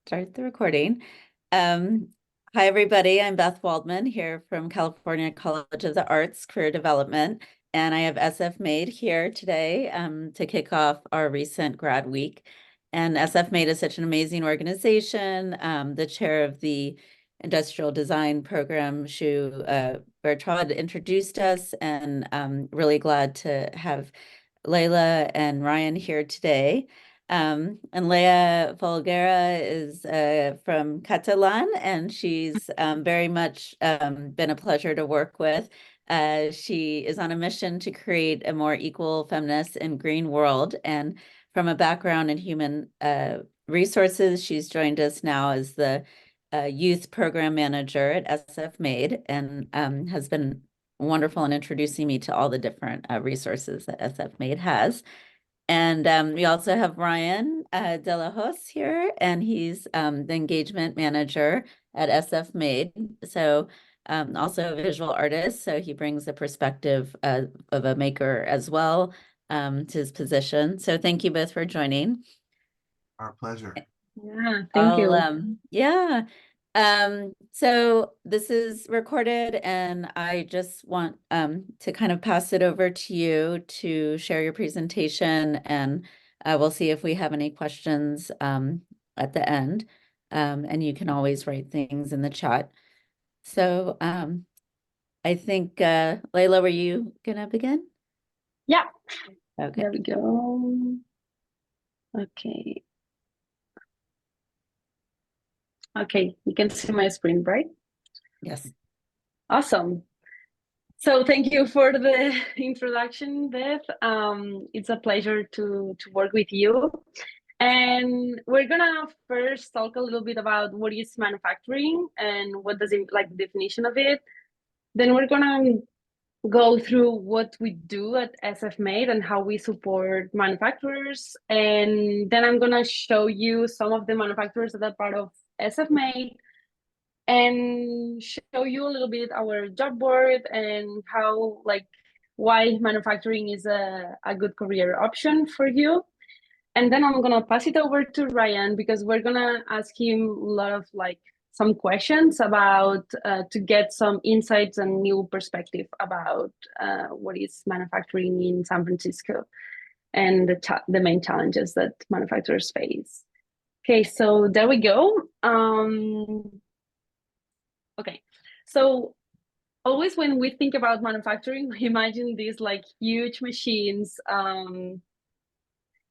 Start the recording. Um, Hi, everybody. I'm Beth Waldman here from California College of the Arts Career Development, and I have SFMade here today to kick off our recent grad week. And SFMade is such an amazing organization. The chair of the industrial design program, Shu Bertrand, introduced us, and really glad to have Layla and Ryan here today. And Laia Folguera is from Catalan, and she's very much been a pleasure to work with. She is on a mission to create a more equal, feminist, and green world. And from a background in human resources, she's joined us now as the youth program manager at SFMade and has been wonderful in introducing me to all the different resources that SFMade has. And we also have Ryan De La Hoz here, and he's the engagement manager at SFMade. So also a visual artist, so he brings the perspective of a maker as well to his position. So thank you both for joining. Our pleasure. Yeah, thank you. Yeah. So this is recorded, and I just want to kind of pass it over to you to share your presentation, and we'll see if we have any questions at the end. And you can always write things in the chat. So I think Layla, were you gonna begin? Yeah. Okay. There we go. Okay. Okay, you can see my screen, right? Yes. Awesome. So thank you for the introduction, Beth. It's a pleasure to work with you. And we're gonna first talk a little bit about what is manufacturing and what does it, like, the definition of it. Then we're gonna go through what we do at SFMade and how we support manufacturers. And then I'm gonna show you some of the manufacturers that are part of SFMade and show you a little bit our job board and how, like, why manufacturing is a good career option for you. And then I'm gonna pass it over to Ryan because we're gonna ask him a lot of, like, some questions about to get some insights and new perspective about what is manufacturing in San Francisco and the main challenges that manufacturers face. Okay, so there we go. Okay, so always when we think about manufacturing, we imagine these, like, huge machines.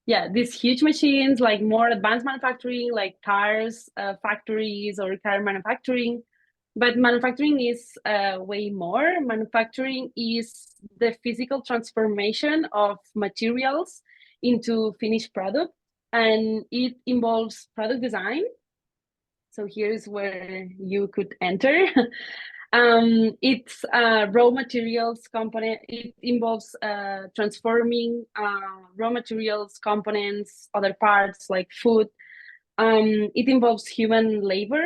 Yeah, these huge machines, like more advanced manufacturing, like cars, factories, or car manufacturing. But manufacturing is way more. Manufacturing is the physical transformation of materials into finished product, and it involves product design. So here's where you could enter. It's raw materials component. It involves transforming raw materials, components, other parts like food. It involves human labor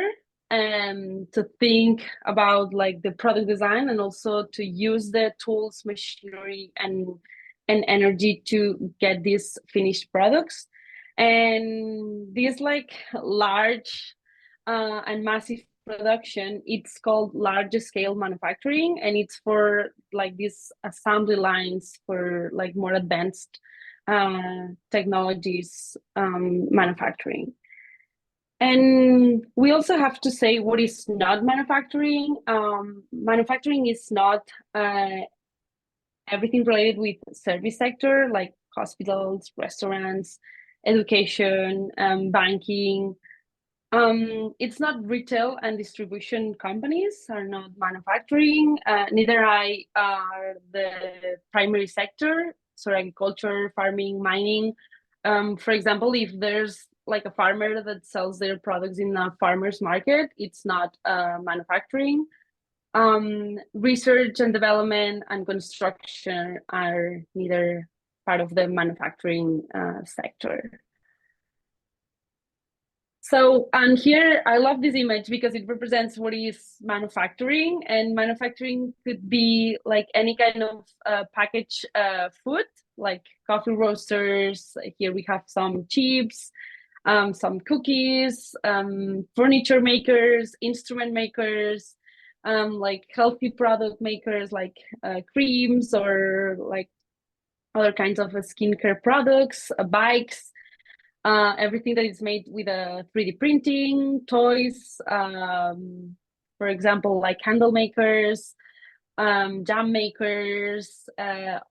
to think about, like, the product design and also to use the tools, machinery, and energy to get these finished products. And this, like, large and massive production, it's called large scale manufacturing, and it's for, like, these assembly lines for, like, more advanced technologies manufacturing. And we also have to say what is not manufacturing. Manufacturing is not everything related with service sector, like hospitals, restaurants, education, banking. It's not retail and distribution companies are not manufacturing. Neither are the primary sector, so agriculture, farming, mining. For example, if there's, like, a farmer that sells their products in a farmer's market, it's not manufacturing. Research and development and construction are neither part of the manufacturing sector. So, and here I love this image because it represents what is manufacturing, and manufacturing could be like any kind of packaged food, like coffee roasters. Here we have some chips, some cookies, furniture makers, instrument makers, like healthy product makers, like creams or like other kinds of skincare products, bikes, everything that is made with a 3D printing, toys, for example, like candle makers, jam makers,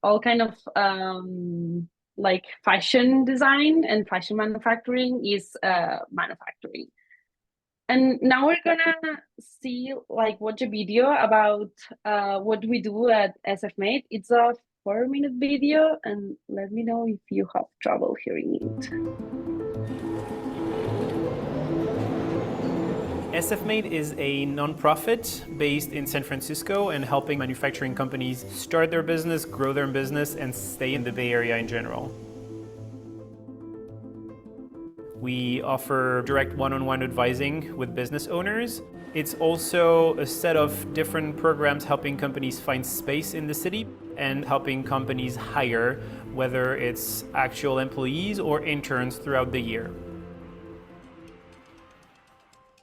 all kind of like fashion design and fashion manufacturing is manufacturing. And now we're gonna see, like, watch a video about what we do at SFMade. It's a 4-minute video, and let me know if you have trouble hearing it. SFMade is a nonprofit based in San Francisco and helping manufacturing companies start their business, grow their business, and stay in the Bay Area in general. We offer direct one-on-one advising with business owners. It's also a set of different programs helping companies find space in the city and helping companies hire, whether it's actual employees or interns throughout the year.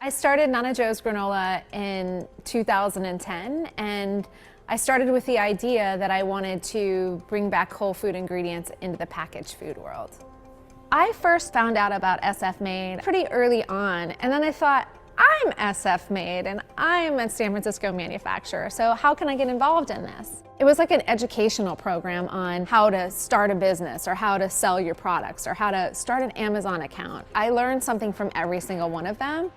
I started Nana Joe's Granola in 2010, and I started with the idea that I wanted to bring back whole food ingredients into the packaged food world. I first found out about SFMade pretty early on, and then I thought, I'm SFMade and I'm a San Francisco manufacturer, so how can I get involved in this? It was like an educational program on how to start a business or how to sell your products or how to start an Amazon account. I learned something from every single one of them.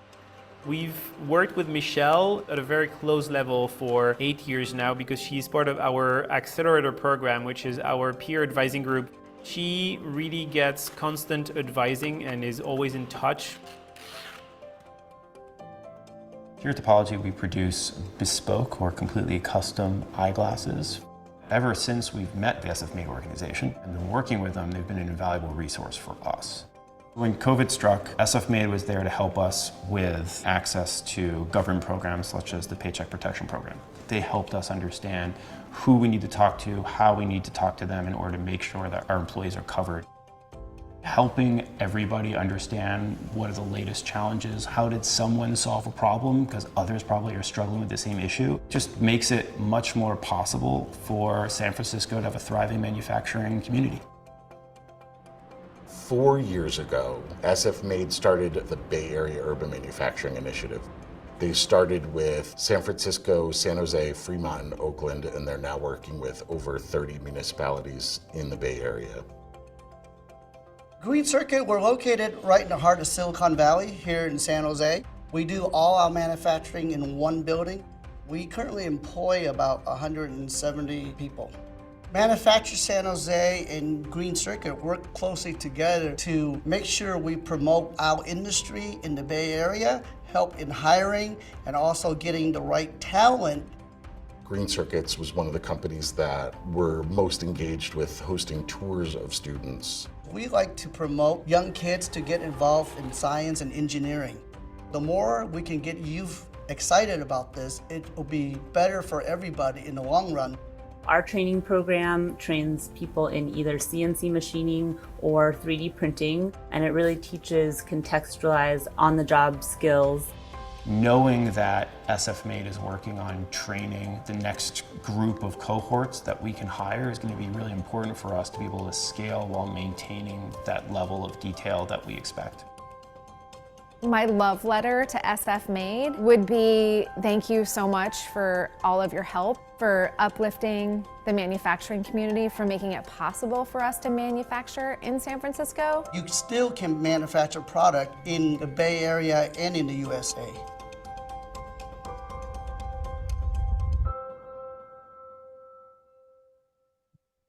We've worked with Michelle at a very close level for 8 years now because she's part of our accelerator program, which is our peer advising group. She really gets constant advising and is always in touch. Here at Topology, we produce bespoke or completely custom eyeglasses. Ever since we've met the SFMade organization and been working with them, they've been an invaluable resource for us. When COVID struck, SFMade was there to help us with access to government programs such as the Paycheck Protection Program. They helped us understand who we need to talk to, how we need to talk to them in order to make sure that our employees are covered. Helping everybody understand what are the latest challenges, how did someone solve a problem, because others probably are struggling with the same issue, just makes it much more possible for San Francisco to have a thriving manufacturing community. 4 years ago, SFMade started the Bay Area Urban Manufacturing Initiative. They started with San Francisco, San Jose, Fremont, and Oakland, and they're now working with over 30 municipalities in the Bay Area. Green Circuit, we're located right in the heart of Silicon Valley here in San Jose. We do all our manufacturing in one building. We currently employ about 170 people. Manufacture San Jose and Green Circuit work closely together to make sure we promote our industry in the Bay Area, help in hiring, and also getting the right talent. Green Circuits was one of the companies that were most engaged with hosting tours of students. We like to promote young kids to get involved in science and engineering. The more we can get youth excited about this, it will be better for everybody in the long run. Our training program trains people in either CNC machining or 3D printing, and it really teaches contextualized on-the-job skills. Knowing that SFMade is working on training the next group of cohorts that we can hire is going to be really important for us to be able to scale while maintaining that level of detail that we expect. My love letter to SFMade would be thank you so much for all of your help, for uplifting the manufacturing community, for making it possible for us to manufacture in San Francisco. You still can manufacture product in the Bay Area and in the USA.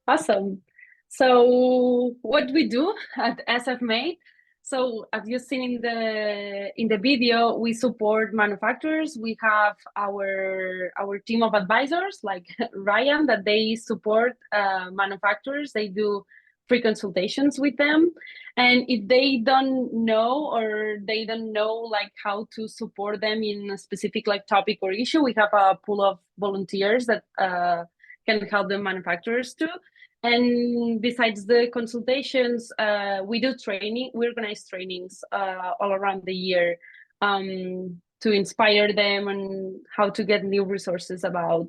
Awesome. So what we do at SFMade, so as you've seen in the video, we support manufacturers. We have our team of advisors like Ryan that they support manufacturers. They do free consultations with them. And if they don't know or they don't know like how to support them in a specific like topic or issue, we have a pool of volunteers that can help the manufacturers too. And besides the consultations, we do training. We organize trainings all around the year to inspire them on how to get new resources about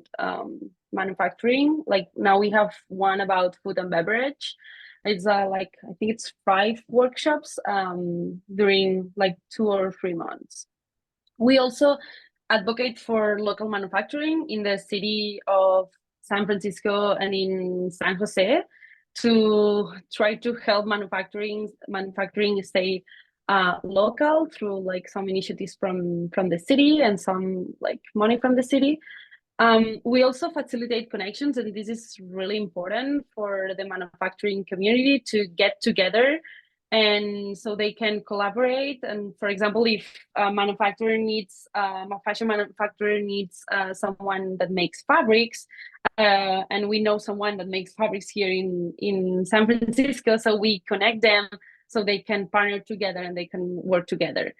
manufacturing. Like now we have one about food and beverage. It's like, I think it's 5 workshops during like 2 or 3 months. We also advocate for local manufacturing in the city of San Francisco and in San Jose to try to help manufacturing stay local through like some initiatives from the city and some like money from the city. We also facilitate connections, and this is really important for the manufacturing community to get together and so they can collaborate. And for example, if a manufacturer needs, a fashion manufacturer needs someone that makes fabrics, and we know someone that makes fabrics here in San Francisco, so we connect them so they can partner together and they can work together.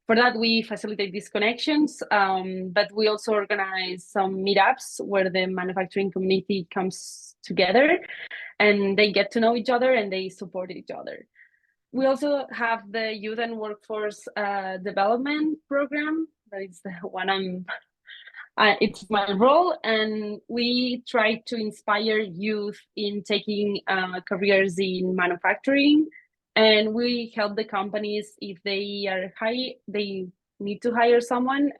For that, we facilitate these connections, but we also organize some meetups where the manufacturing community comes together and they get to know each other and they support each other. We also have the Youth and Workforce Development Program. That is the one it's my role, and we try to inspire youth in taking careers in manufacturing. And we help the companies if they need to hire someone.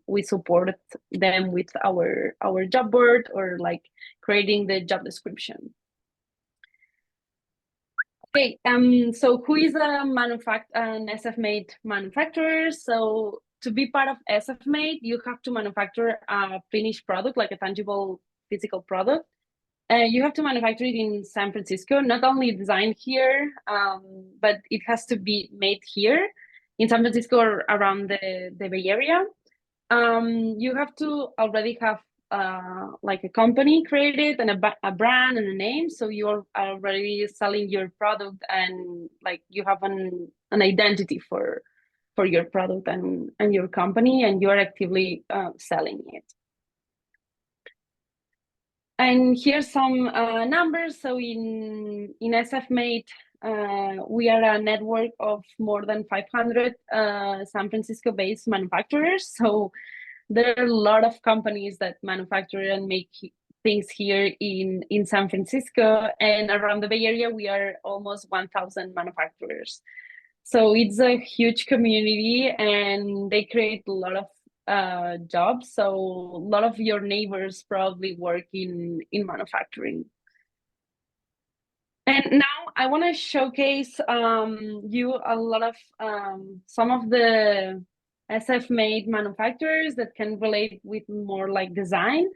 We support them with our job board or like creating the job description. Okay, so who is an SFMade manufacturer? So to be part of SFMade, you have to manufacture a finished product, like a tangible physical product. You have to manufacture it in San Francisco, not only designed here, but it has to be made here in San Francisco or around the Bay Area. You have to already have like a company created and a brand and a name, so you're already selling your product and like you have an identity for your product and your company, and you're actively selling it. And here's some numbers. So in SFMade, we are a network of more than 500 San Francisco-based manufacturers. So there are a lot of companies that manufacture and make things here in San Francisco, and around the Bay Area, we are almost 1,000 manufacturers. So it's a huge community and they create a lot of jobs. So a lot of your neighbors probably work in manufacturing. And now I want to showcase you a lot of some of the SF-made manufacturers that can relate with more like design.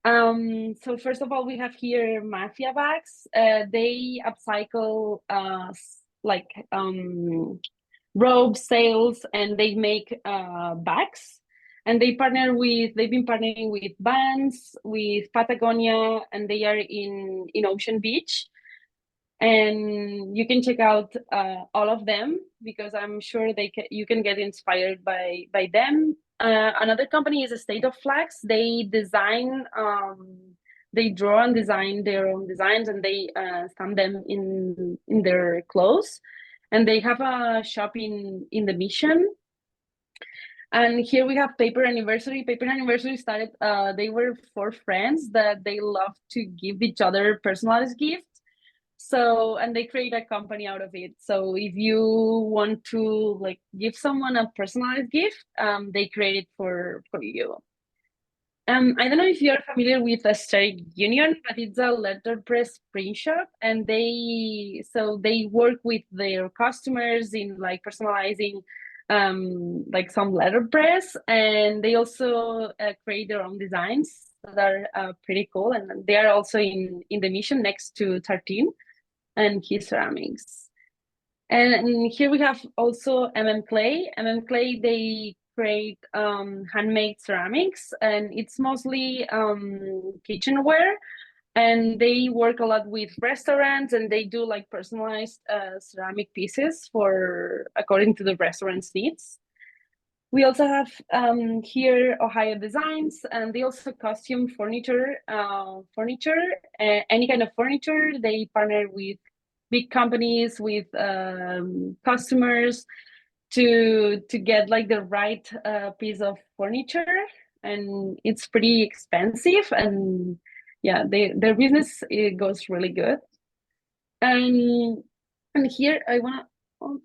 So first of all, we have here Mafia bags. They upcycle like robe sails, and they make bags. And they've been partnering with Vans, with Patagonia, and they are in Ocean Beach. And you can check out all of them because I'm sure you can get inspired by them. Another company is a State of Flags. They design, they draw and design their own designs, and they stamp them in their clothes. And they have a shop in the Mission. And here we have Paper Anniversary. Paper Anniversary started, they were 4 friends that they love to give each other personalized gifts. So, and they create a company out of it. So if you want to like give someone a personalized gift, they create it for you. I don't know if you're familiar with Aesthetic Union, but it's a letterpress print shop, and they work with their customers in like personalizing like some letterpress, and they also create their own designs that are pretty cool. And they are also in the Mission next to 13 and Key Ceramics. And here we have also Clay. Clay, they create handmade ceramics, and it's mostly kitchenware. And they work a lot with restaurants, and they do like personalized ceramic pieces according to the restaurant's needs. We also have here Ohio Designs, and they also costume furniture, any kind of furniture. They partner with big companies, with customers to get like the right piece of furniture, and it's pretty expensive. And yeah, their business, it goes really good. And here I want to,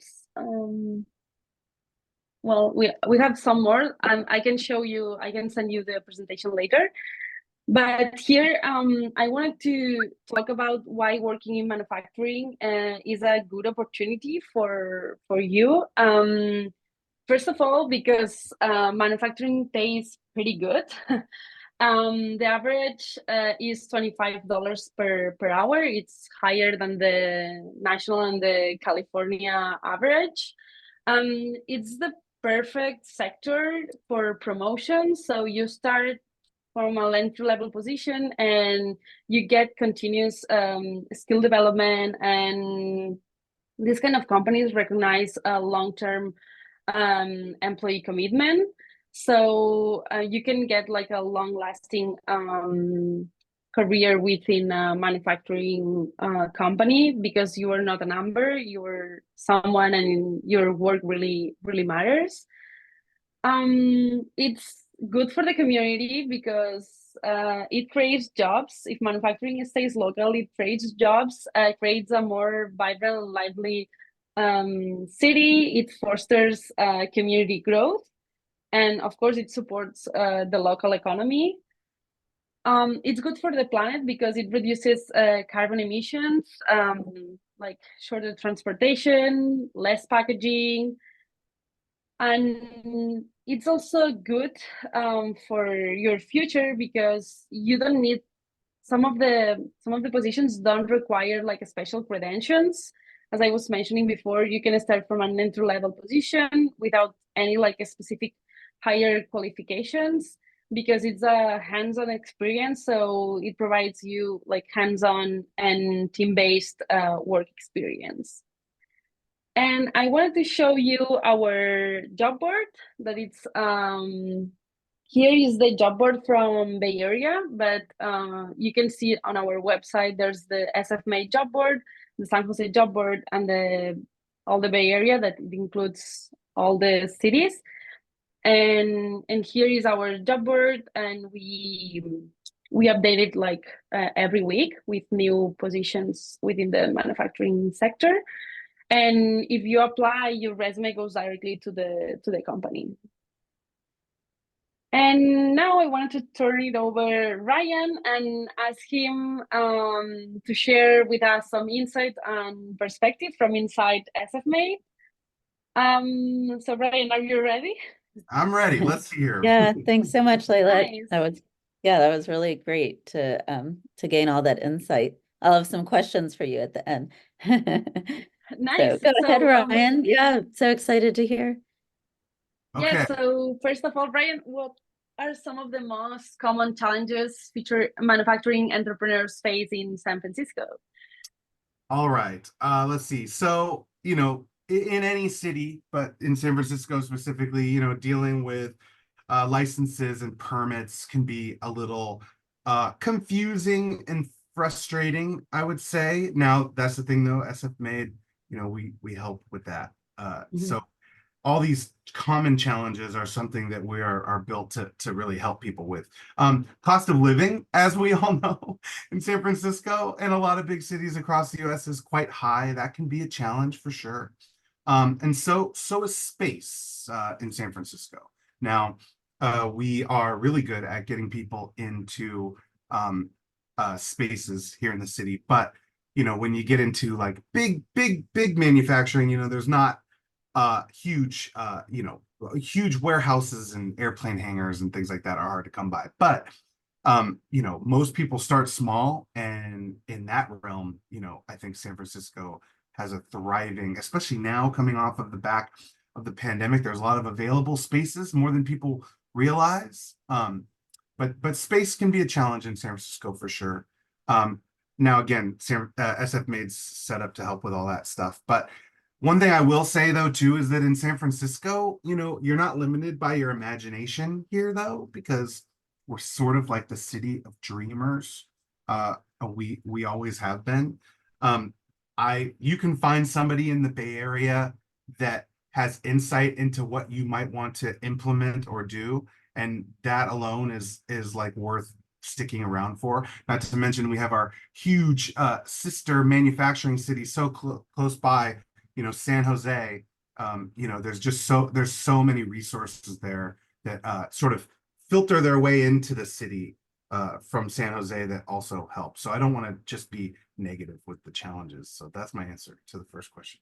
well, we have some more, and I can show you, I can send you the presentation later. But here, I wanted to talk about why working in manufacturing is a good opportunity for you. First of all, because manufacturing pays pretty good. The average is $25 per hour. It's higher than the national and the California average. It's the perfect sector for promotion. So you start from a entry-level position and you get continuous skill development, and these kind of companies recognize a long-term employee commitment. So you can get like a long-lasting career within a manufacturing company, because you are not a number, you are someone, and your work really matters. It's good for the community because it creates jobs. If manufacturing stays local, it creates jobs, creates a more vibrant and lively city. It fosters community growth, and of course, it supports the local economy. It's good for the planet because it reduces carbon emissions, like shorter transportation, less packaging. And it's also good for your future because you don't need, some of the positions don't require like a special credentials. As I was mentioning before, you can start from an entry level position without any like a specific higher qualifications, because it's a hands-on experience. So it provides you like hands-on and team-based work experience. And I wanted to show you our job board. That it's here is the job board from Bay Area, but you can see it on our website. There's the SFMade job board, the San Jose job board, and all the Bay Area, that it includes all the cities. And here is our job board, and we update it like every week with new positions within the manufacturing sector. And if you apply, your resume goes directly to the company. And now I wanted to turn it over Ryan and ask him to share with us some insight and perspective from inside SFMade. So Ryan, are you ready? I'm ready. Let's hear. Yeah, thanks so much, Laia. Nice. That was really great to gain all that insight. I'll have some questions for you at the end. Nice. So go ahead, So, Ryan. Yeah, so excited to hear. Okay. Yeah, so first of all, Ryan, what are some of the most common challenges manufacturing entrepreneurs face in San Francisco? All right. Let's see. So, in any city, but in San Francisco specifically, dealing with licenses and permits can be a little confusing and frustrating, I would say. Now, that's the thing though, SFMade, we help with that. So all these common challenges are something that we are built to really help people with. Cost of living, as we all know, in San Francisco and a lot of big cities across the US is quite high. That can be a challenge for sure. And so is space in San Francisco. Now, we are really good at getting people into spaces here in the city, but when you get into like big manufacturing, there's not huge warehouses and airplane hangars and things like that are hard to come by. But most people start small, and in that realm, I think San Francisco has a thriving, especially now coming off of the back of the pandemic. There's a lot of available spaces, more than people realize. But space can be a challenge in San Francisco for sure. Now again, SFMade's set up to help with all that stuff. But One thing I will say though too is that in San Francisco, you're not limited by your imagination here though, because we're sort of like the city of dreamers. We always have been. Um, you can find somebody in the Bay Area that has insight into what you might want to implement or do, and that alone is like worth sticking around for. Not to mention we have our huge sister manufacturing city so close by, San Jose. There's so many resources there that sort of filter their way into the city from San Jose that also help. So I don't want to just be negative with the challenges. So that's my answer to the first question.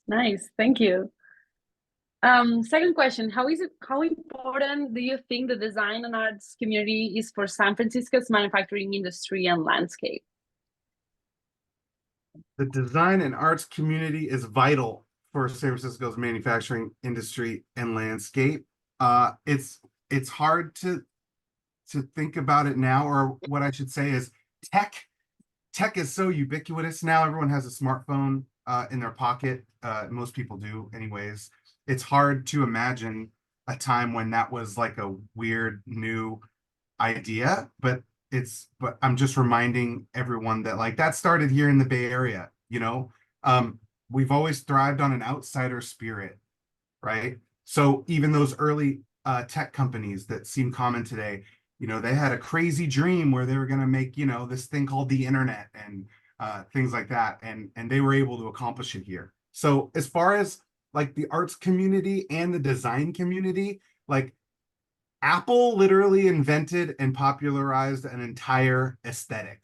Nice, thank you. Second question, how important do you think the design and arts community is for San Francisco's manufacturing industry and landscape? The design and arts community is vital for San Francisco's manufacturing industry and landscape. It's hard to think about it now, or what I should say is tech is so ubiquitous now. Everyone has a smartphone in their pocket. Most people do anyways. It's hard to imagine a time when that was like a weird new idea, but I'm just reminding everyone that like that started here in the Bay Area. We've always thrived on an outsider spirit, right? So even those early tech companies that seem common today, they had a crazy dream where they were going to make, this thing called the internet and things like that, and they were able to accomplish it here. So as far as like the arts community and the design community, like Apple literally invented and popularized an entire aesthetic,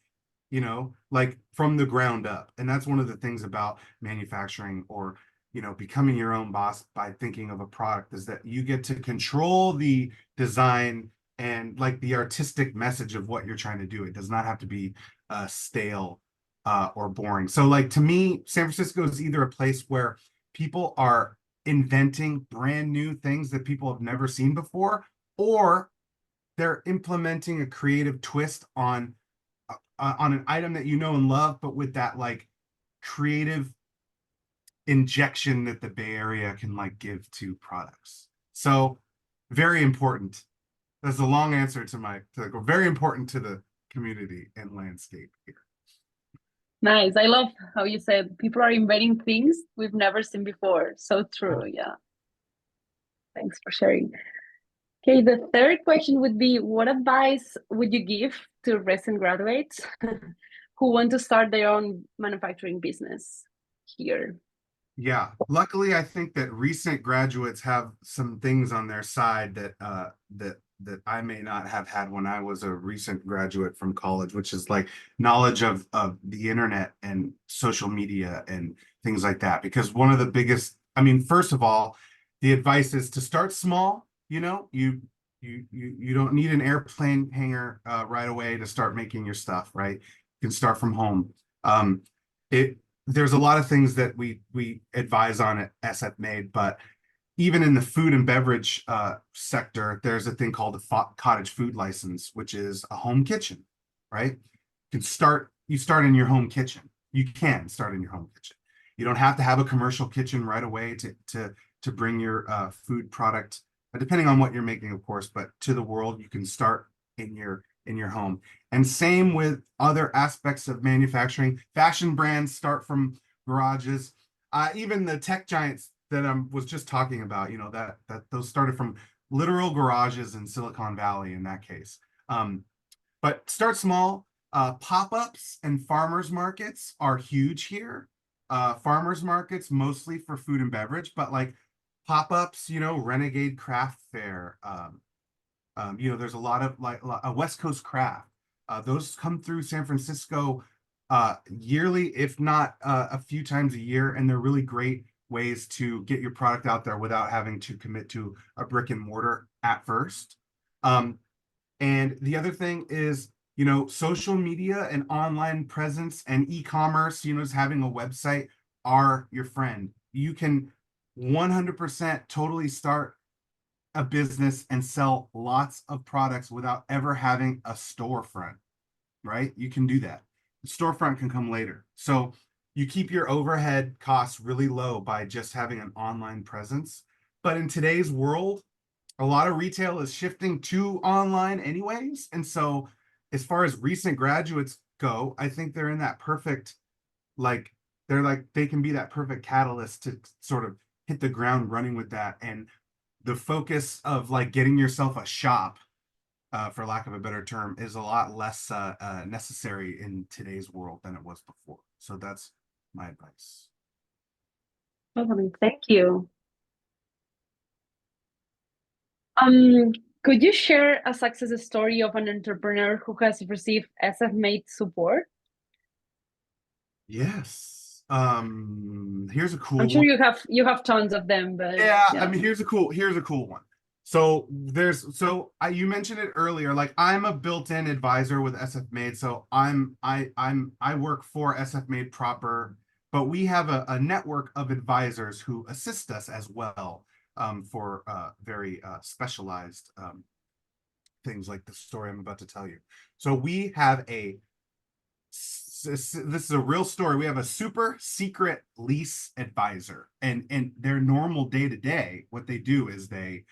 like from the ground up. And that's one of the things about manufacturing or, becoming your own boss by thinking of a product, is that you get to control the design and like the artistic message of what you're trying to do. It does not have to be stale or boring. So like to me, San Francisco is either a place where people are inventing brand new things that people have never seen before, or they're implementing a creative twist on an item that you know and love, but with that like creative injection that the Bay Area can like give to products. So very important. That's a long answer to very important to the community and landscape here. Nice. I love how you said people are inventing things we've never seen before. So true. Yeah. Thanks for sharing. Okay, the third question would be, what advice would you give to recent graduates who want to start their own manufacturing business here? Yeah, luckily I think that recent graduates have some things on their side that that I may not have had when I was a recent graduate from college, which is like knowledge of the internet and social media and things like that. Because one of the biggest, I mean, first of all, the advice is to start small. You don't need an airplane hangar right away to start making your stuff, right? You can start from home. There's a lot of things that we advise on at SFMade, but even in the food and beverage sector, there's a thing called a cottage food license, which is a home kitchen, right? You start in your home kitchen. You can start in your home kitchen. You don't have to have a commercial kitchen right away to bring your food product, depending on what you're making, of course, but to the world. You can start in your home. And same with other aspects of manufacturing. Fashion brands start from garages. Even the tech giants that I was just talking about, that those started from literal garages in Silicon Valley in that case. But start small. Pop-ups and farmers markets are huge here. Farmers markets mostly for food and beverage, but like pop-ups, Renegade Craft Fair. There's a lot of like a West Coast Craft. Those come through San Francisco yearly, if not a few times a year, and they're really great ways to get your product out there without having to commit to a brick and mortar at first. And the other thing is, social media and online presence and e-commerce, is having a website are your friend. You can 100% totally start a business and sell lots of products without ever having a storefront, right? You can do that. The storefront can come later. So you keep your overhead costs really low by just having an online presence. But in today's world, a lot of retail is shifting to online anyways. And so as far as recent graduates go, I think they're in that perfect, like, they can be that perfect catalyst to sort of hit the ground running with that. And the focus of like getting yourself a shop, for lack of a better term, is a lot less necessary in today's world than it was before. So that's my advice. Totally. Thank you. Could you share a success story of an entrepreneur who has received SF-Made support? Yes. Here's a cool I'm sure one. you have tons of them, but Yeah, I mean, here's a cool one. So you mentioned it earlier, like I'm a built-in advisor with SF-Made. So I work for SF-Made proper, but we have a network of advisors who assist us as well, for very specialized things like the story I'm about to tell you. So we have this is a real story. We have a super secret lease advisor, and their normal day to day, what they do is they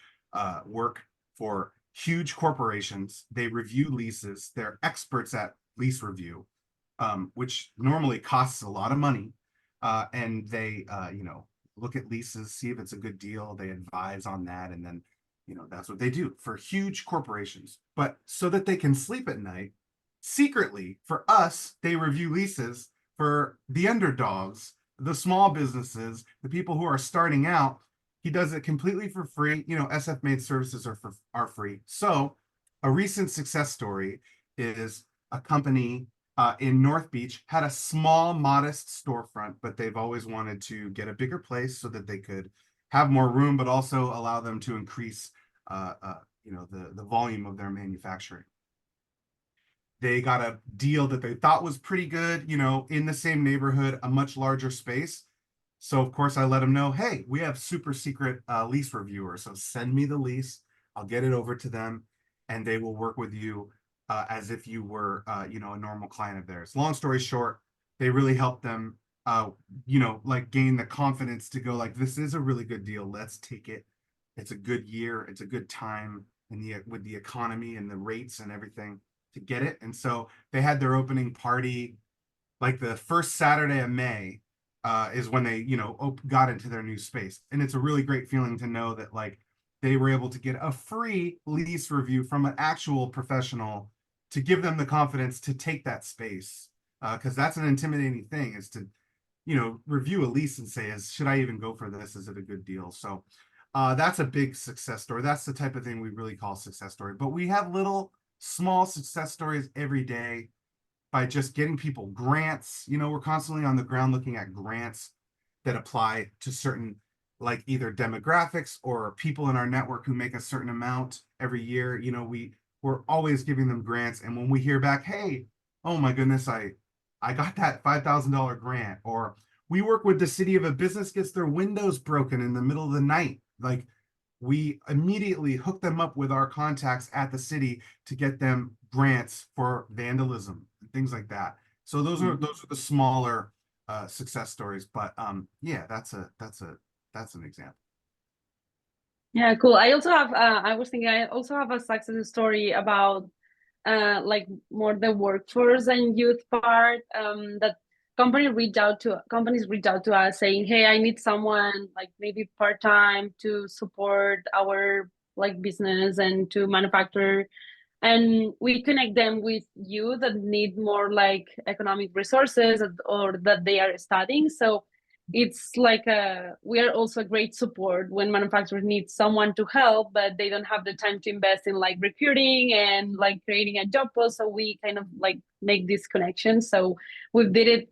work for huge corporations. They review leases. They're experts at lease review, which normally costs a lot of money. And they, look at leases, see if it's a good deal. They advise on that, and then, that's what they do for huge corporations. But so that they can sleep at night, secretly for us, they review leases for the underdogs, the small businesses, the people who are starting out. He does it completely for free. SF-Made services are free. So a recent success story is a company in North Beach had a small, modest storefront, but they've always wanted to get a bigger place so that they could have more room, but also allow them to increase, the volume of their manufacturing. They got a deal that they thought was pretty good, in the same neighborhood, a much larger space. So of course I let them know, hey, we have super secret lease reviewers. So send me the lease. I'll get it over to them, and they will work with you as if you were, a normal client of theirs. Long story short, they really helped them, like gain the confidence to go like, this is a really good deal. Let's take it. It's a good year. It's a good time with the economy and the rates and everything to get it. And so they had their opening party like the first Saturday of May, is when they, got into their new space. And it's a really great feeling to know that like they were able to get a free lease review from an actual professional to give them the confidence to take that space. Because that's an intimidating thing, is to, review a lease and say, should I even go for this? Is it a good deal? So that's a big success story. That's the type of thing we really call success story. But we have little small success stories every day by just getting people grants. We're constantly on the ground looking at grants that apply to certain, like either demographics or people in our network who make a certain amount every year. We're always giving them grants. And when we hear back, hey, oh my goodness, I got that $5,000 grant, or we work with the city if a business gets their windows broken in the middle of the night, like we immediately hook them up with our contacts at the city to get them grants for vandalism and things like that. So those are the smaller success stories. But yeah, that's an example. Yeah, cool. I also have I was thinking I also have a success story about like more the workforce and youth part, that companies reach out to us saying, hey, I need someone like maybe part-time to support our like business and to manufacture, and we connect them with youth that need more like economic resources or that they are studying. So it's like we are also great support when manufacturers need someone to help, but they don't have the time to invest in like recruiting and like creating a job post. So we kind of like make this connection. So we've did it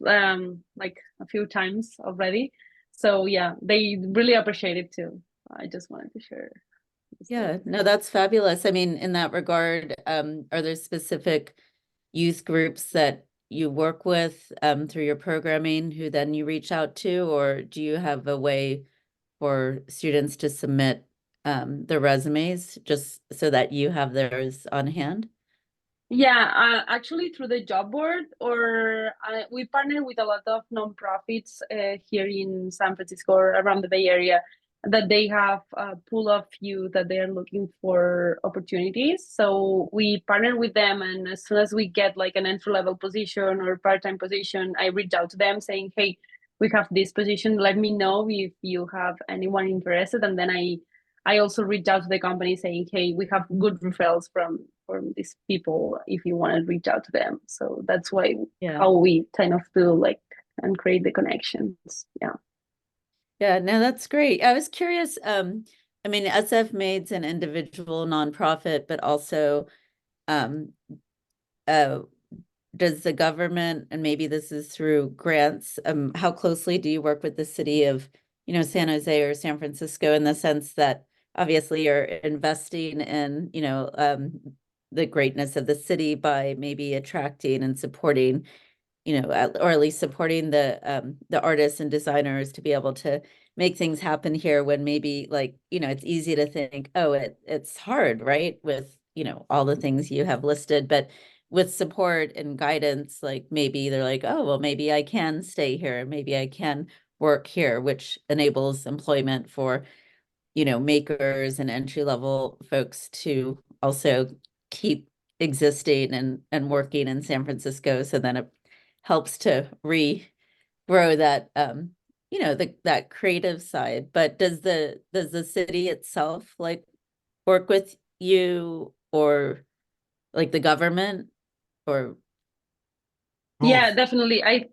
like a few times already. So yeah, they really appreciate it too. I just wanted to share. Yeah, no, that's fabulous. I mean, in that regard, are there specific youth groups that you work with through your programming who then you reach out to, or do you have a way for students to submit their resumes just so that you have theirs on hand? Yeah, actually through the job board, or we partner with a lot of nonprofits here in San Francisco or around the Bay Area that they have a pool of youth that they are looking for opportunities. So we partner with them, and as soon as we get like an entry level position or part-time position, I reach out to them saying, "Hey, we have this position. Let me know if you have anyone interested." And then I also reach out to the company saying, "Hey, we have good referrals from these people if you want to reach out to them." So that's why how we kind of do like and create the connections. Yeah. Yeah, no, that's great. I was curious, I mean, SFMade's an individual nonprofit, but also um uh does the government, and maybe this is through grants, how closely do you work with the city of, San Jose or San Francisco, in the sense that obviously you're investing in, the greatness of the city by maybe attracting and supporting, or at least supporting the artists and designers to be able to make things happen here, when maybe, like, it's easy to think, oh, it's hard, right? With, all the things you have listed, but with support and guidance, like, maybe they're like, oh, well, maybe I can stay here, maybe I can work here, which enables employment for, makers and entry level folks to also keep existing and working in San Francisco. So then it helps to regrow that, that creative side. But does the city itself, like, work with you, or like the government, or Yeah, Both. definitely. I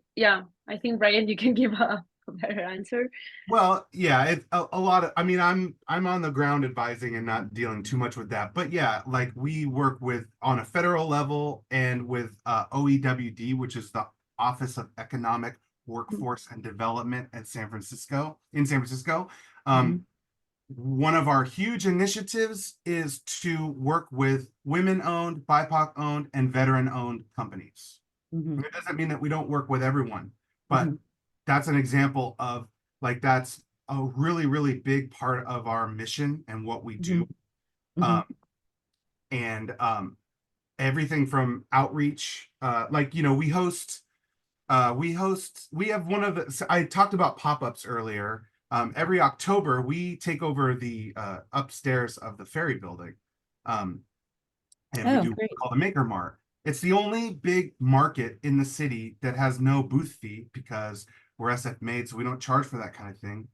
think Brian, you can give a better answer. Well, yeah, it's a lot of, I mean, I'm on the ground advising and not dealing too much with that. But yeah, like we work with on a federal level and with OEWD, which is the Office of Economic Workforce and Development at in San Francisco. Um, One of our huge initiatives is to work with women-owned, BIPOC-owned, and veteran-owned companies. Mhm. It doesn't mean that we don't work with everyone, but Mhm. that's an example of, like, that's a really, really big part of our mission and what we do. Mhm. And everything from outreach, like, we have one of the, I talked about pop-ups earlier. Every October, we take over the upstairs of the ferry building. Um, and we Oh, do great. called the Maker Mart. It's the only big market in the city that has no booth fee, because we're SF made, so we don't charge for that kind of thing.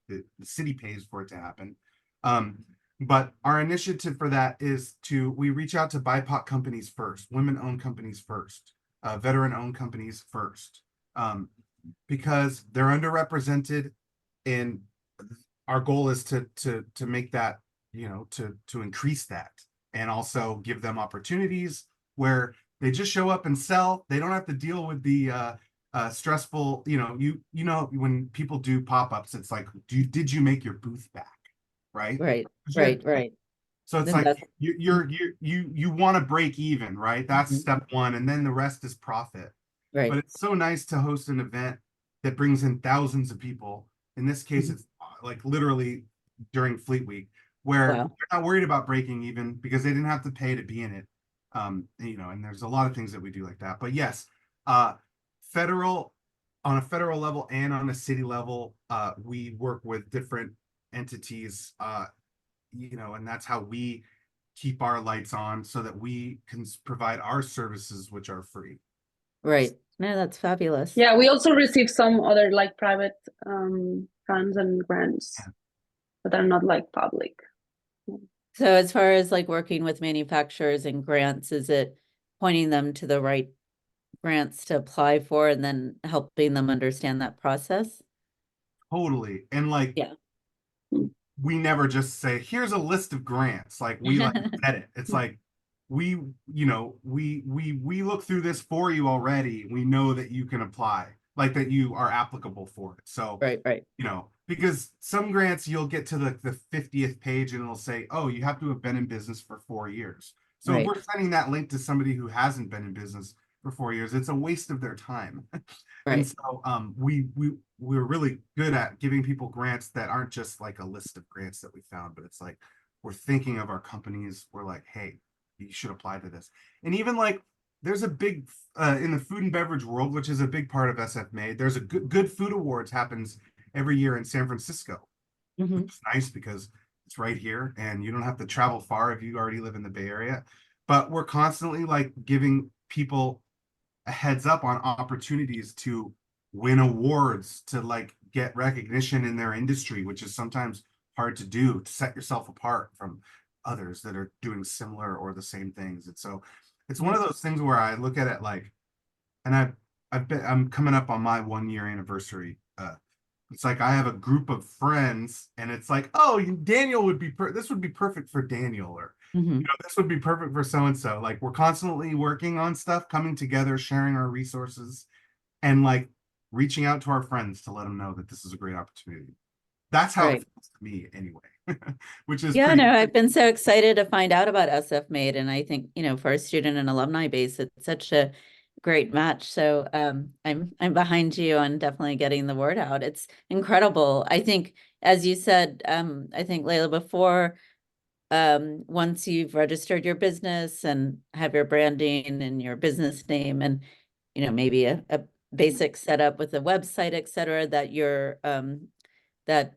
The city pays for it to happen. But our initiative for that is we reach out to BIPOC companies first, women-owned companies first, veteran-owned companies first, because they're underrepresented, and our goal is to make that, to increase that, and also give them opportunities where they just show up and sell. They don't have to deal with the stressful, when people do pop-ups, it's like, did you make your booth back? Right? Right, 'Cause right. So it's Then like that's you want to break even, right? That's Mhm. step one, and then the rest is profit. Right. But it's so nice to host an event that brings in thousands of people. In this case, Mhm. it's like literally during Fleet Week, where Wow. they're not worried about breaking even because they didn't have to pay to be in it. And there's a lot of things that we do like that. But yes, uh, federal on a federal level and on a city level, we work with different entities, and that's how we keep our lights on, so that we can provide our services, which are free. Right. No, that's fabulous. Yeah, we also receive some other like private funds and grants that are not like public. So as far as like working with manufacturers and grants, is it pointing them to the right grants to apply for and then helping them understand that process? Totally. And like, Yeah. we never just say, here's a list of grants. Like, we like vet it. It's like, we we look through this for you already. We know that you can apply, like that you are applicable for it. So, Right. because some grants you'll get to the 50th page and it'll say, oh, you have to have been in business for 4 years. So if Right. we're sending that link to somebody who hasn't been in business for 4 years, it's a waste of their time. And Right. so we're really good at giving people grants that aren't just like a list of grants that we found, but it's like, we're thinking of our companies. We're like, hey, you should apply to this. And even like there's a big in the food and beverage world, which is a big part of SFMade. There's a good food awards happens every year in San Francisco. Mhm. It's nice because it's right here and you don't have to travel far if you already live in the Bay Area. But we're constantly like giving people a heads up on opportunities to win awards, to like get recognition in their industry, which is sometimes hard to do, to set yourself apart from others that are doing similar or the same things. And so it's one of those things where I look at it like, and I'm coming up on my 1 year anniversary. It's like I have a group of friends, and it's like, oh, Daniel would be this would be perfect for Daniel, or Mhm. this would be perfect for so and so. Like we're constantly working on stuff, coming together, sharing our resources, and like reaching out to our friends to let them know that this is a great opportunity. That's how Right. it feels to me, anyway. Which is Yeah, pretty. no, I've been so excited to find out about SFMade, and I think, for a student and alumni base, it's such a great match. So I'm behind you on definitely getting the word out. It's incredible. I think, as you said, I think Layla before, once you've registered your business and have your branding and your business name and maybe a basic setup with a website, et cetera, that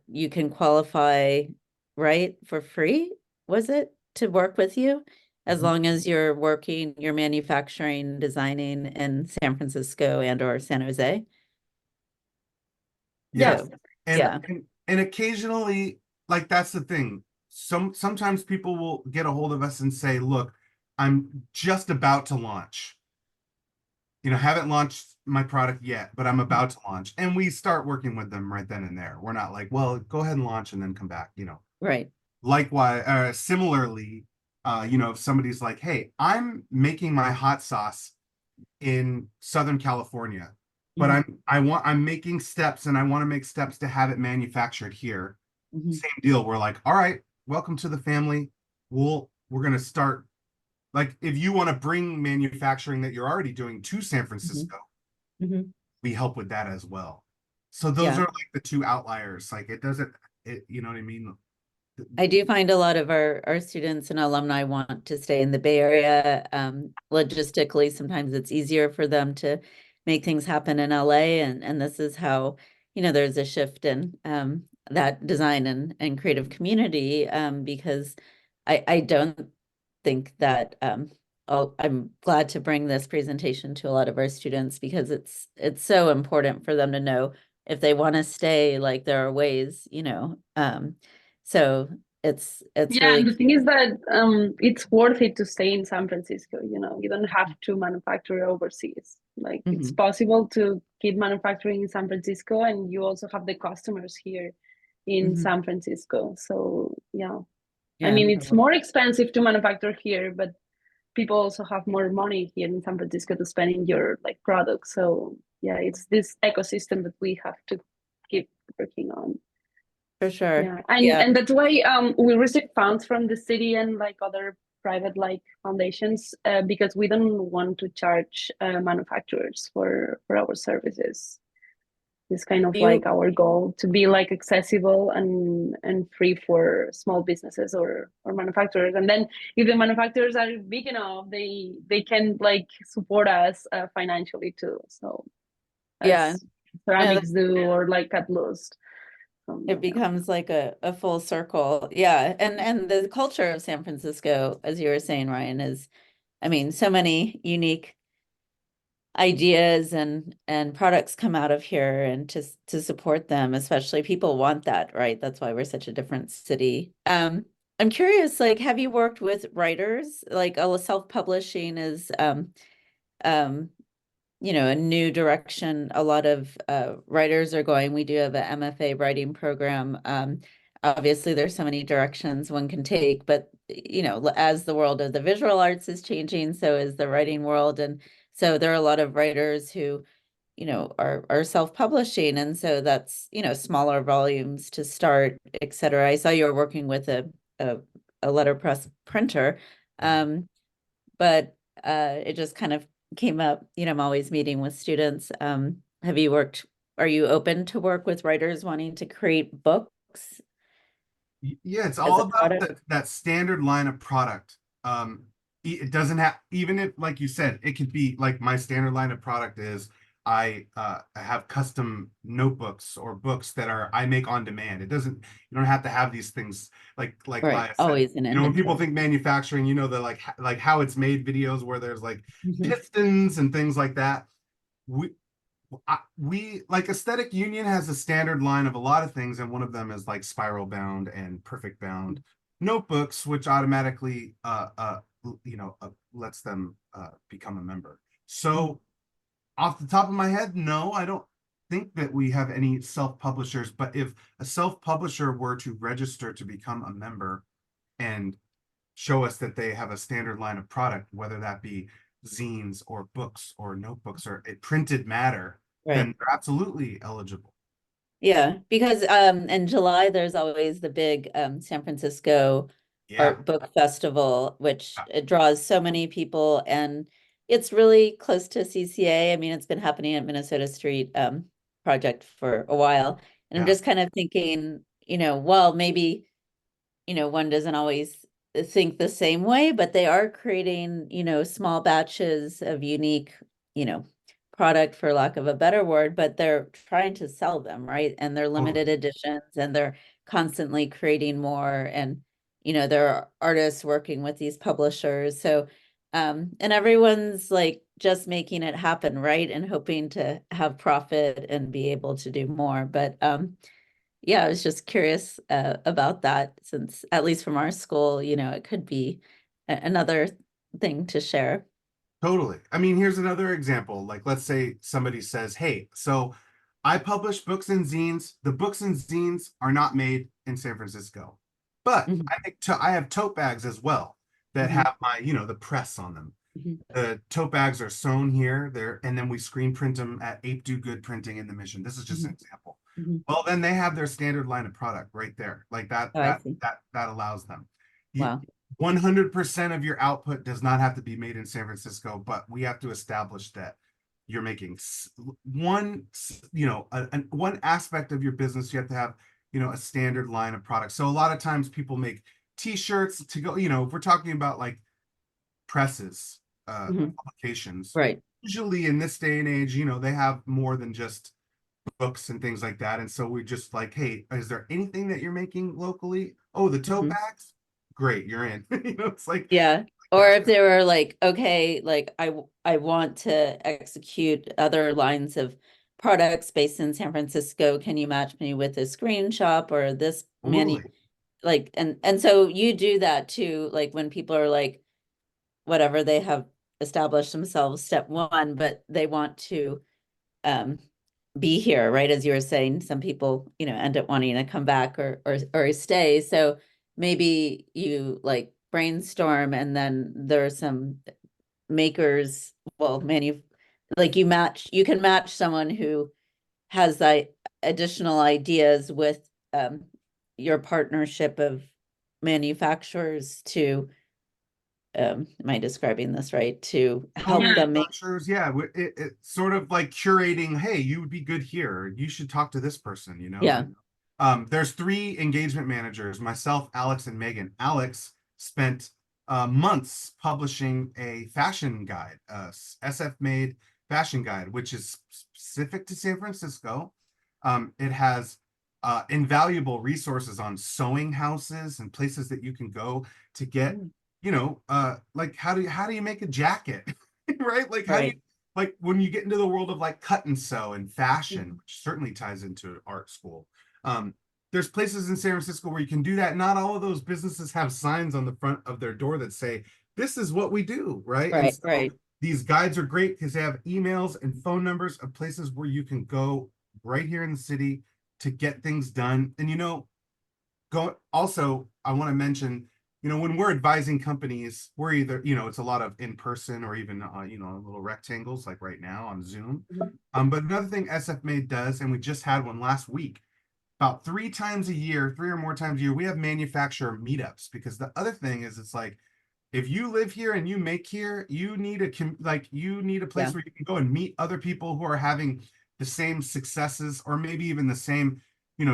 you can qualify, right, for free, was it, to work with you, as long as you're manufacturing, designing in San Francisco and or San Jose. Yes. So, And, yeah. and occasionally, like that's the thing. Sometimes people will get a hold of us and say, look, I'm just about to launch. Haven't launched my product yet, but I'm about to launch. And we start working with them right then and there. We're not like, well, go ahead and launch and then come back, Right. Likewise, similarly, if somebody's like, hey, I'm making my hot sauce in Southern California, but I'm making steps and I want to make steps to have it manufactured here. Mhm. Same deal. We're like, all right, welcome to the family. We're gonna start, like, if you want to bring manufacturing that you're already doing to San Francisco, Mhm. we help with that as well. So those Yeah. are like the two outliers. Like you know what I mean? I do find a lot of our students and alumni want to stay in the Bay Area. Logistically, sometimes it's easier for them to make things happen in LA, and this is how, there's a shift in that design and creative community, because I don't think that I'm glad to bring this presentation to a lot of our students, because it's so important for them to know if they want to stay, like there are ways, so it's Yeah, and really, the thing is that it's worth it to stay in San Francisco. You don't have to manufacture overseas. Like it's Mhm. possible to keep manufacturing in San Francisco, and you also have the customers here in Mhm. San Francisco. So yeah, I Yeah. mean it's more expensive to manufacture here, but people also have more money here in San Francisco to spend in your like products. So yeah, it's this ecosystem that we have to keep working on. For sure. Yeah, and Yeah. that's why we receive funds from the city and like other private like foundations, because we don't want to charge manufacturers for our services. It's kind of like You, our goal to be like accessible and free for small businesses or manufacturers. And then if the manufacturers are big enough, they can like support us financially too. So yeah. as No, ceramics do, or like at Lost. it Yeah. becomes like a full circle. Yeah. And the culture of San Francisco, as you were saying, Ryan, is, I mean, so many unique ideas and products come out of here, and to support them, especially, people want that, right? That's why we're such a different city. I'm curious, like, have you worked with writers? Like, self-publishing is um a new direction a lot of writers are going. We do have a MFA writing program. Obviously, there's so many directions one can take, but as the world of the visual arts is changing, so is the writing world, and so there are a lot of writers who are self-publishing, and so that's smaller volumes to start, etc. I saw you were working with a, a letterpress printer, but it just kind of came up. I'm always meeting with students. Are you open to work with writers wanting to create books Yeah, it's as all a about product? that standard line of product. it doesn't have, even if, like you said, it could be like my standard line of product is I have custom notebooks or books that are I make on demand. It doesn't, you don't have to have these things like Right, Laia said. always in You know, when people inventory. think manufacturing, you know, the like how it's made videos where there's like Mhm. pistons and things like that. We like Aesthetic Union has a standard line of a lot of things, and one of them is like spiral bound and perfect bound notebooks, which automatically lets them become a member. So off the top of my head, no, I don't think that we have any self-publishers, but if a self-publisher were to register to become a member and show us that they have a standard line of product, whether that be zines or books or notebooks or a printed matter, then Right. they're absolutely eligible. Yeah, because in July there's always the big San Francisco Yeah. Art Book Festival, which it draws so many people, and it's really close to CCA. I mean, it's been happening at Minnesota Street project for a while. And I'm Yeah. just kind of thinking, well, maybe, one doesn't always think the same way, but they are creating, small batches of unique, you know, product for lack of a better word, but they're trying to sell them, right? And they're Totally. limited editions and they're constantly creating more. And, there are artists working with these publishers. So, and everyone's like just making it happen, right? And hoping to have profit and be able to do more. But, yeah, I was just curious about that since, at least from our school, it could be another thing to share. Totally. I mean, here's another example. Like, let's say somebody says, hey, so I publish books and zines. The books and zines are not made in San Francisco, but Mhm, I have tote bags as well that mhm, have my, the press on them. mhm, The tote bags are sewn here, there, and then we screen print them at Ape Do Good Printing in the Mission. This is just an mhm, example. mhm. Well, then they have their standard line of product right there. Like that, Oh, I see. that allows them. You, Wow. 100% of your output does not have to be made in San Francisco, but we have to establish that you're making one, one aspect of your business. You have to have, a standard line of products. So a lot of times people make t-shirts to go, if we're talking about like presses, Mhm. publications, Right. usually in this day and age, they have more than just books and things like that. And so we're just like, hey, is there anything that you're making locally? Oh, the tote Mhm. bags? Great, you're in. It's like Yeah. Or that. if they were like, okay, like I want to execute other lines of products based in San Francisco. Can you match me with this screen shop or this Totally. like and so you do that too, like when people are like whatever they have established themselves step one, but they want to um be here, right? As you were saying, some people, end up wanting to come back or stay. So maybe you like brainstorm and then there are some makers, well, you can match someone who has like additional ideas with your partnership of manufacturers to am I describing this right? To help Totally. Yeah. them make, Structures, yeah. It's sort of like curating, hey, you would be good here. You should talk to this person, yeah. And there's 3 engagement managers, myself, Alex, and Megan. Alex spent months publishing a fashion guide, SFMade fashion guide, which is specific to San Francisco. It has invaluable resources on sewing houses and places that you can go to get, Mm. like how do you make a jacket? Right? Like how do you, Right. like when you get into the world of like cut and sew and fashion, Mhm. which certainly ties into art school. Um, there's places in San Francisco where you can do that. Not all of those businesses have signs on the front of their door that say, this is what we do, right? And Right, so right. these guides are great because they have emails and phone numbers of places where you can go right here in the city to get things done. And go also, I want to mention, when we're advising companies, we're either, it's a lot of in person or even little rectangles like right now on Zoom. Mhm. But another thing SFMade does, and we just had one last week, about 3 times a year, 3 or more times a year, we have manufacturer meetups, because the other thing is, it's like, if you live here and you make here, you need a Yeah, place where you can go and meet other people who are having the same successes, or maybe even the same,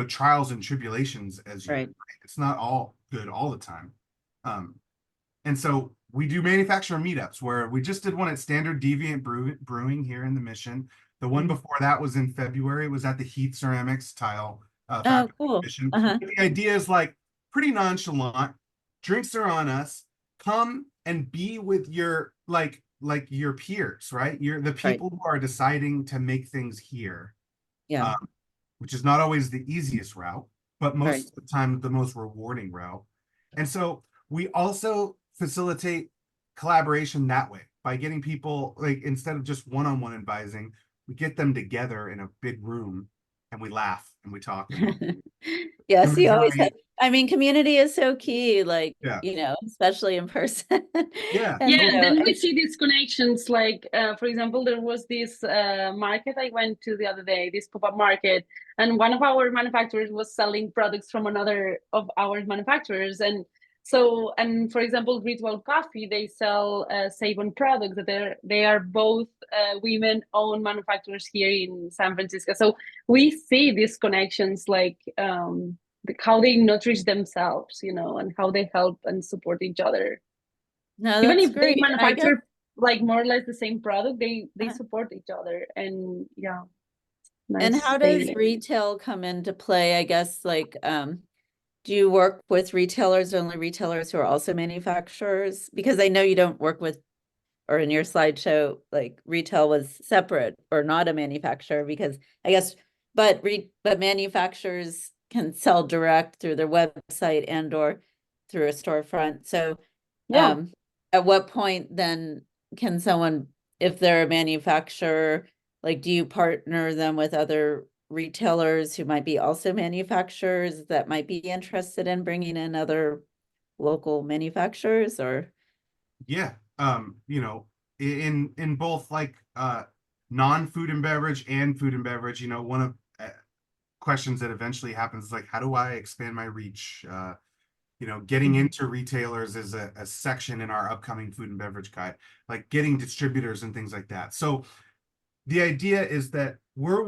trials and tribulations as you. right. Right? It's not all good all the time. Um, And so we do manufacturer meetups where we just did one at Standard Deviant Brewing here in the Mission. The one before that was in February. It was at the Heath Ceramics Tile Oh, Factory cool. Mission. Uh-huh. But the idea is like pretty nonchalant. Drinks are on us. Come and be with your your peers, right? You're the Right. people who are deciding to make things here, Yeah. which is not always the easiest route, but most Right. of the time the most rewarding route. And so we also facilitate collaboration that way by getting people, like, instead of just one-on-one advising, we get them together in a big room and we laugh and we talk and Yes, you always have, commiserate. I mean, community is so key, like, Yeah. Especially in person. Yeah, And Yeah, totally. and then we see these connections. Like, for example, there was this market I went to the other day, this pop-up market, and one of our manufacturers was selling products from another of our manufacturers. And so, and for example, Ritual Coffee, they sell Savon products that they are both women-owned manufacturers here in San Francisco. So we see these connections, like how they nourish themselves, and how they help and support each other. No, Even that's if they great. I guess manufacture like more or less the same product, they support each other. And yeah, and nice how does feeling. retail come into play? I guess like do you work with retailers, only retailers who are also manufacturers? Because I know you don't work with, or in your slideshow, like retail was separate or not a manufacturer, because I guess, but manufacturers can sell direct through their website and or through a storefront. So Yeah. at what point then can someone, if they're a manufacturer, like do you partner them with other retailers who might be also manufacturers that might be interested in bringing in other local manufacturers? Or Yeah. In both like non-food and beverage and food and beverage, one of questions that eventually happens is like, how do I expand my reach? Getting into retailers is a section in our upcoming food and beverage guide, like getting distributors and things like that. So the idea is that we're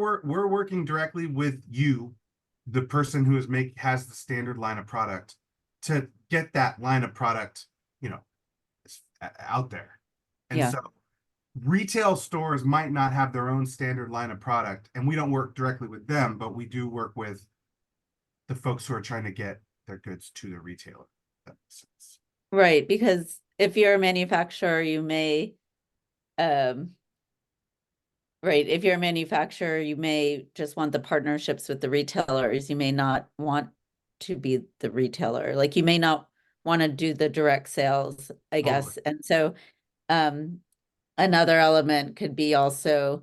working directly with you, the person who has the standard line of product, to get that line of product, out there. And Yeah. so retail stores might not have their own standard line of product, and we don't work directly with them, but we do work with the folks who are trying to get their goods to the retailer. That makes sense. Right, because if you're a manufacturer, you may, right, if you're a manufacturer, you may just want the partnerships with the retailers. You may not want to be the retailer. Like you may not want to do the direct sales, I guess. Totally. And so, another element could be also,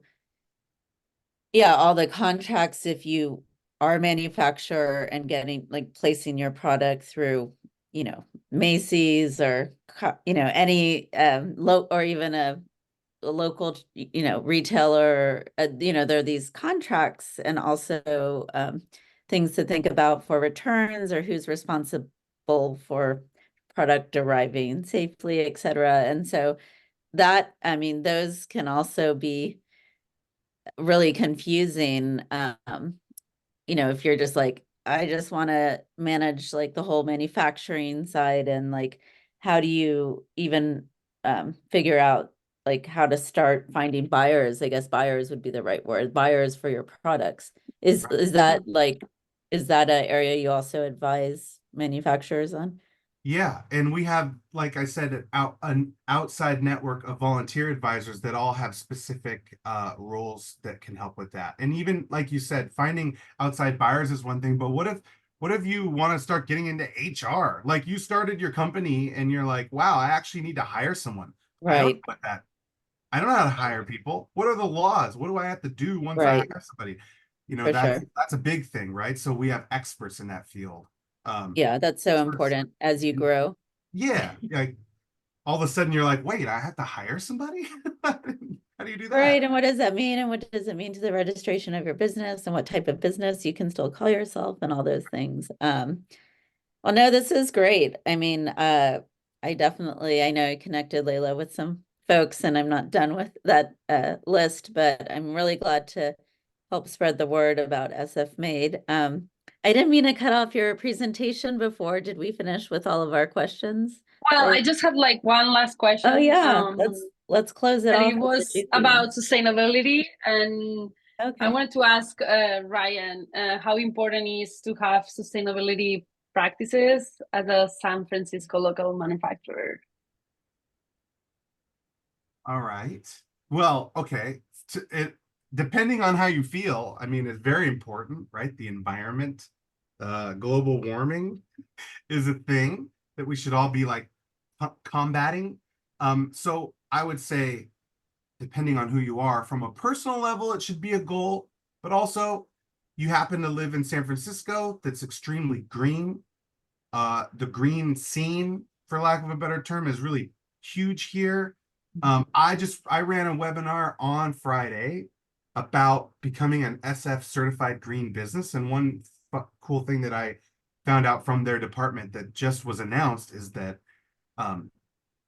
yeah, all the contracts, if you are a manufacturer and getting, like, placing your product through, Macy's or, any or even a local, retailer, there are these contracts, and also things to think about for returns, or who's responsible for product arriving safely, et cetera. And so that, I mean, those can also be really confusing, if you're just like, I just want to manage like the whole manufacturing side, and like, how do you even figure out like how to start finding buyers? I guess buyers would be the right word, buyers for your products. Is that like, is that an area you also advise manufacturers on? Yeah, and we have, like I said, an outside network of volunteer advisors that all have specific roles that can help with that. And even like you said, finding outside buyers is one thing, but what if you want to start getting into HR? Like you started your company and you're like, wow, I actually need to hire someone. I don't Right, know what that. I don't know how to hire people. What are the laws? What do I have to do once I right, hire somebody? for sure. That's a big thing, right? So we have experts in that field. Yeah, that's so Experts important as you in grow. yeah, like all of a sudden you're like, wait, I have to hire somebody? How do you do that? Right, and what does that mean? And what does it mean to the registration of your business, and what type of business you can still call yourself, and all those things? Well, no, this is great. I mean, I know I connected Layla with some folks, and I'm not done with that list, but I'm really glad to help spread the word about SFMade. I didn't mean to cut off your presentation before. Did we finish with all of our questions? Well, I just have like one last question. Oh yeah, let's close it and off it with the was juicy about one. sustainability, and I Okay. wanted to ask Ryan how important it is to have sustainability practices as a San Francisco local manufacturer. All right. Well, okay. Depending on how you feel, I mean, it's very important, right? The environment, global warming is a thing that we should all be like combating. So I would say, depending on who you are, from a personal level, it should be a goal, but also you happen to live in San Francisco that's extremely green. The green scene, for lack of a better term, is really huge here. I ran a webinar on Friday about becoming an SF certified green business. And one cool thing that I found out from their department that just was announced is that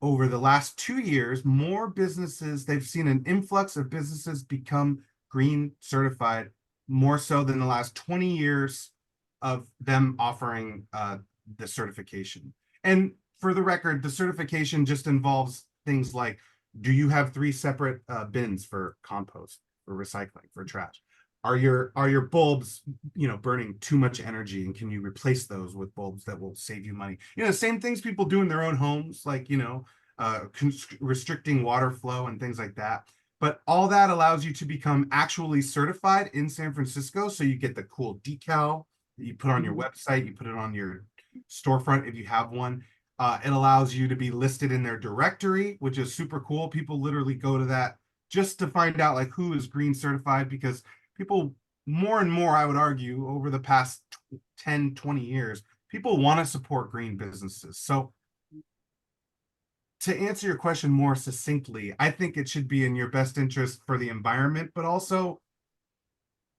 over the last 2 years, more businesses, they've seen an influx of businesses become green certified, more so than the last 20 years of them offering the certification. And for the record, the certification just involves things like, do you have 3 separate bins for compost, for recycling, for trash? Are your bulbs, burning too much energy, and can you replace those with bulbs that will save you money? The same things people do in their own homes, like, restricting water flow and things like that. But all that allows you to become actually certified in San Francisco. So you get the cool decal that you put on your website, you put it on your storefront if you have one. It allows you to be listed in their directory, which is super cool. People literally go to that just to find out like who is green certified, because people more and more, I would argue, over the past 10, 20 years, people want to support green businesses. So to answer your question more succinctly, I think it should be in your best interest for the environment, but also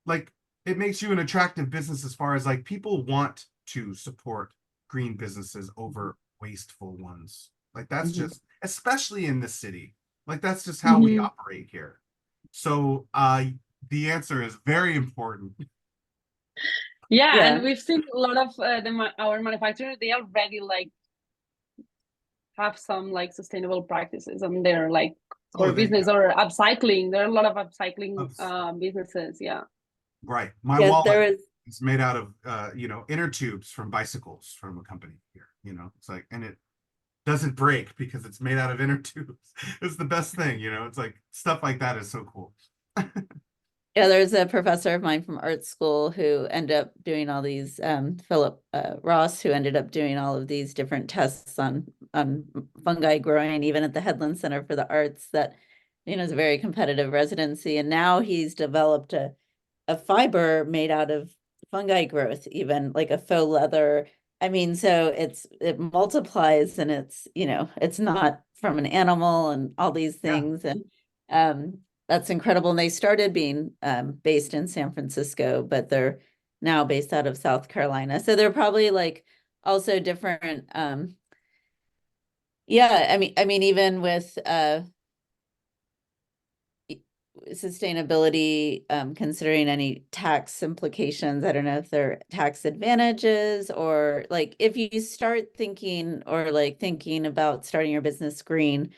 like it makes you an attractive business as far as like people want to support green businesses over wasteful ones. Like that's just, especially in the city, like that's just how we operate here. So the answer is very important. Yeah, and we've seen a lot of our manufacturers, they already like have some like sustainable practices on their like core business or upcycling. There are a lot of upcycling businesses. Yeah. Right. My Yes, wallet is made out of inner tubes from bicycles from a company here. It's like, and it doesn't break because it's made out of inner tubes. It's the best thing, it's like stuff like that is so cool. Yeah, there's a professor of mine from art school who ended up doing all these, Philip Ross, who ended up doing all of these different tests on fungi growing, even at the Headland Center for the Arts, that, is a very competitive residency. And now he's developed a fiber made out of fungi growth, even like a faux leather. I mean, so it multiplies, and it's not from an animal and all these things. And that's incredible. And they started being based in San Francisco, but they're now based out of South Carolina. So they're probably like also different. Yeah, I mean, even with sustainability, considering any tax implications, I don't know if there are tax advantages, or like if you start thinking or like thinking about starting your business green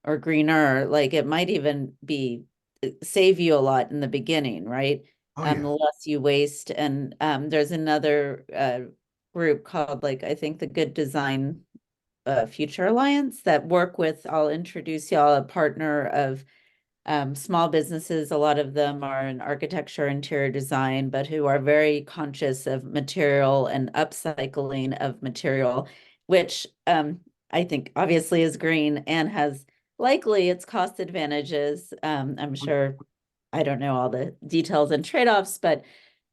or greener, like it might even be save you a lot in the beginning, right? The less you waste. And there's another group called, like, I think the Good Design Future Alliance, that work with, I'll introduce y'all, a partner of small businesses. A lot of them are in architecture, interior design, but who are very conscious of material and upcycling of material, which I think obviously is green and has likely its cost advantages. I'm sure, I don't know all the details and trade-offs, but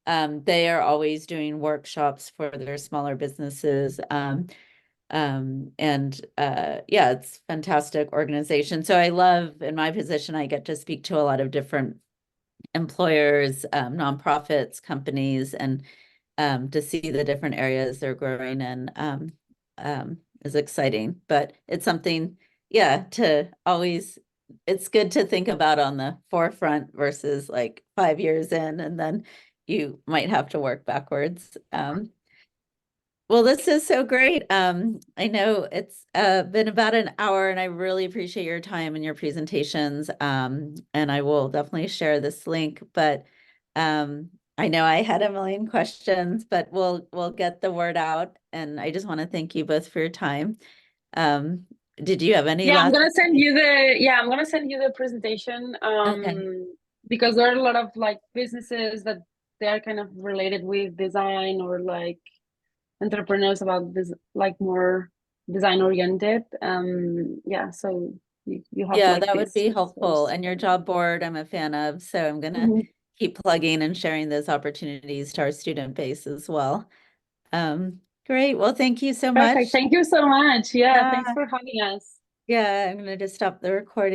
they are always doing workshops for their smaller businesses. Yeah, it's fantastic organization. So I love, in my position, I get to speak to a lot of different employers, nonprofits, companies, and to see the different areas they're growing in is exciting. But it's something, yeah, to always, it's good to think about on the forefront versus like 5 years in, and then you might have to work backwards. Well, this is so great. I know it's been about an hour, and I really appreciate your time and your presentations. And I will definitely share this link. But I know I had a million questions, but we'll get the word out. And I just want to thank you both for your time. Did you have any Yeah, last? I'm gonna send you the presentation. Okay. Because there are a lot of like businesses that they are kind of related with design, or like entrepreneurs about this, like more design oriented. Yeah, so you have Yeah, like that would this be helpful. resource. And your job board, I'm a fan of, so I'm gonna Mhm. keep plugging and sharing those opportunities to our student base as well. Great. Well, thank you so Perfect. much. Thank you so much. Yeah, Yeah, thanks for having us. yeah, I'm gonna just stop the recording.